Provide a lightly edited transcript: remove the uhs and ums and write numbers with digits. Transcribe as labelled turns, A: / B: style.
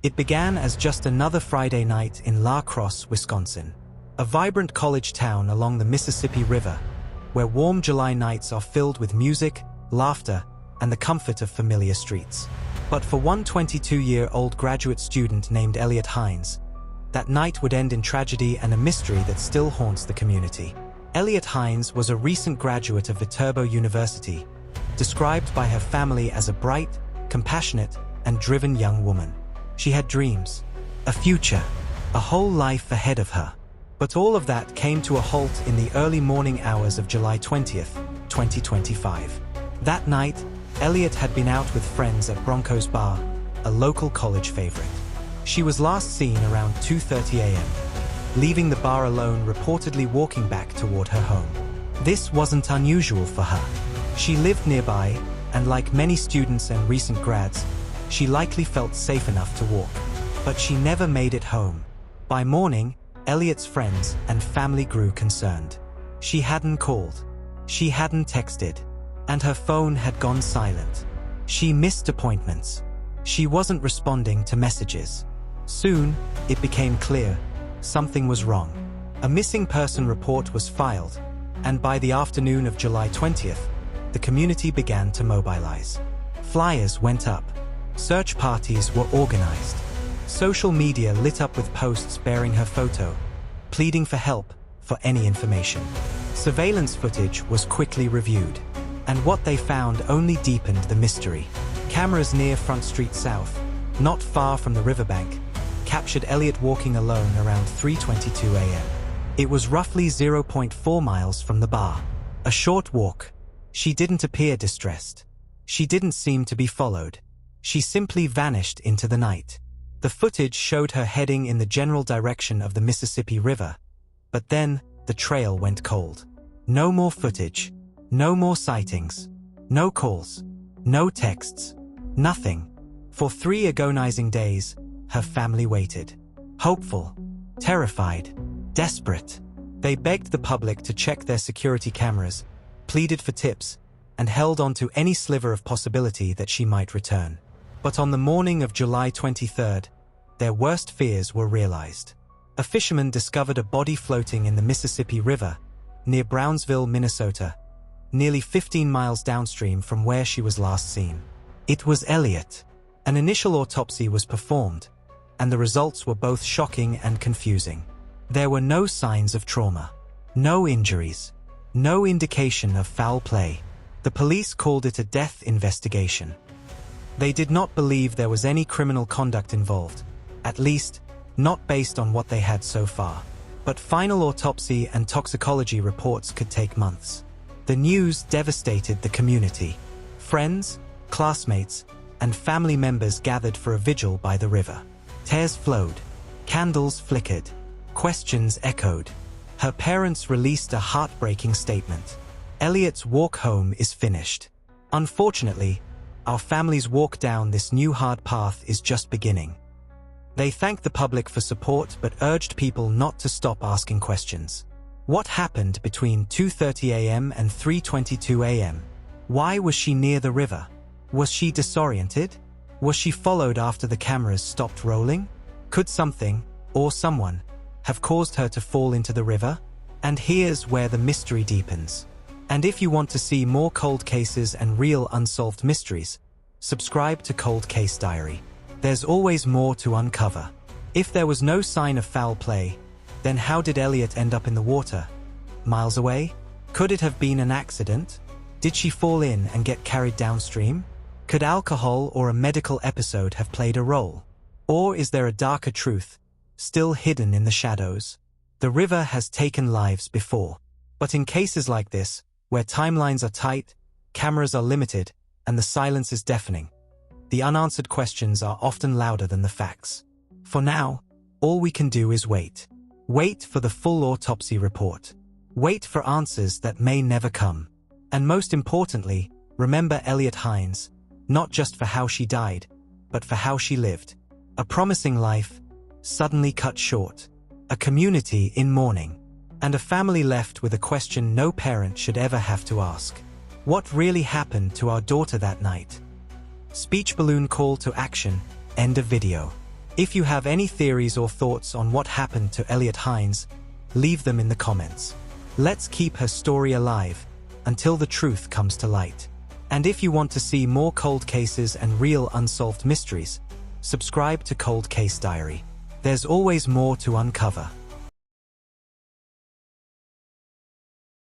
A: It began as just another Friday night in Crosse, Wisconsin, a vibrant college town along the Mississippi River, where warm July nights are filled with music, laughter, and the comfort of familiar streets. But for one 22-year-old graduate student named Eliotte Heinz, that night would end in tragedy and a mystery that still haunts the community. Eliotte Heinz was a recent graduate of Viterbo University, described by her family as a bright, compassionate, and driven young woman. She had dreams, a future, a whole life ahead of her. But all of that came to a halt in the early morning hours of July 20th, 2025. That night, Eliotte had been out with friends at Bronco's Bar, a local college favorite. She was last seen around 2:30 a.m., leaving the bar alone, reportedly walking back toward her home. This wasn't unusual for her. She lived nearby, and like many students and recent grads, she likely felt safe enough to walk. But she never made it home. By morning, Eliotte's friends and family grew concerned. She hadn't called. She hadn't texted. And her phone had gone silent. She missed appointments. She wasn't responding to messages. Soon, it became clear something was wrong. A missing person report was filed, and by the afternoon of July 20th, the community began to mobilize. Flyers went up. Search parties were organized. Social media lit up with posts bearing her photo, pleading for help, for any information. Surveillance footage was quickly reviewed, and what they found only deepened the mystery. Cameras near Front Street South, not far from the riverbank, captured Eliotte walking alone around 3:22 a.m. It was roughly 0.4 miles from the bar. A short walk. She didn't appear distressed. She didn't seem to be followed. She simply vanished into the night. The footage showed her heading in the general direction of the Mississippi River, but then the trail went cold. No more footage. No more sightings. No calls. No texts. Nothing. For 3 agonizing days, her family waited. Hopeful. Terrified. Desperate. They begged the public to check their security cameras, pleaded for tips, and held on to any sliver of possibility that she might return. But on the morning of July 23rd, their worst fears were realized. A fisherman discovered a body floating in the Mississippi River, near Brownsville, Minnesota, nearly 15 miles downstream from where she was last seen. It was Eliotte. An initial autopsy was performed, and the results were both shocking and confusing. There were no signs of trauma, no injuries, no indication of foul play. The police called it a death investigation. They did not believe there was any criminal conduct involved, at least not based on what they had so far. But final autopsy and toxicology reports could take months. The news devastated the community. Friends, classmates, and family members gathered for a vigil by the river. Tears flowed. Candles flickered. Questions echoed. Her parents released a heartbreaking statement. Eliotte's walk home is finished. Unfortunately, our family's walk down this new hard path is just beginning. They thanked the public for support but urged people not to stop asking questions. What happened between 2:30 a.m. and 3:22 a.m.? Why was she near the river? Was she disoriented? Was she followed after the cameras stopped rolling? Could something, or someone, have caused her to fall into the river? And here's where the mystery deepens. And if you want to see more cold cases and real unsolved mysteries, subscribe to Cold Case Diary. There's always more to uncover. If there was no sign of foul play, then how did Eliotte end up in the water? Miles away? Could it have been an accident? Did she fall in and get carried downstream? Could alcohol or a medical episode have played a role? Or is there a darker truth, still hidden in the shadows? The river has taken lives before. But in cases like this, where timelines are tight, cameras are limited, and the silence is deafening, the unanswered questions are often louder than the facts. For now, all we can do is wait. Wait for the full autopsy report. Wait for answers that may never come. And most importantly, remember Eliotte Heinz, not just for how she died, but for how she lived. A promising life, suddenly cut short. A community in mourning. And a family left with a question no parent should ever have to ask. What really happened to our daughter that night? Speech balloon call to action, end of video. If you have any theories or thoughts on what happened to Eliotte Heinz, leave them in the comments. Let's keep her story alive until the truth comes to light. And if you want to see more cold cases and real unsolved mysteries, subscribe to Cold Case Diary. There's always more to uncover.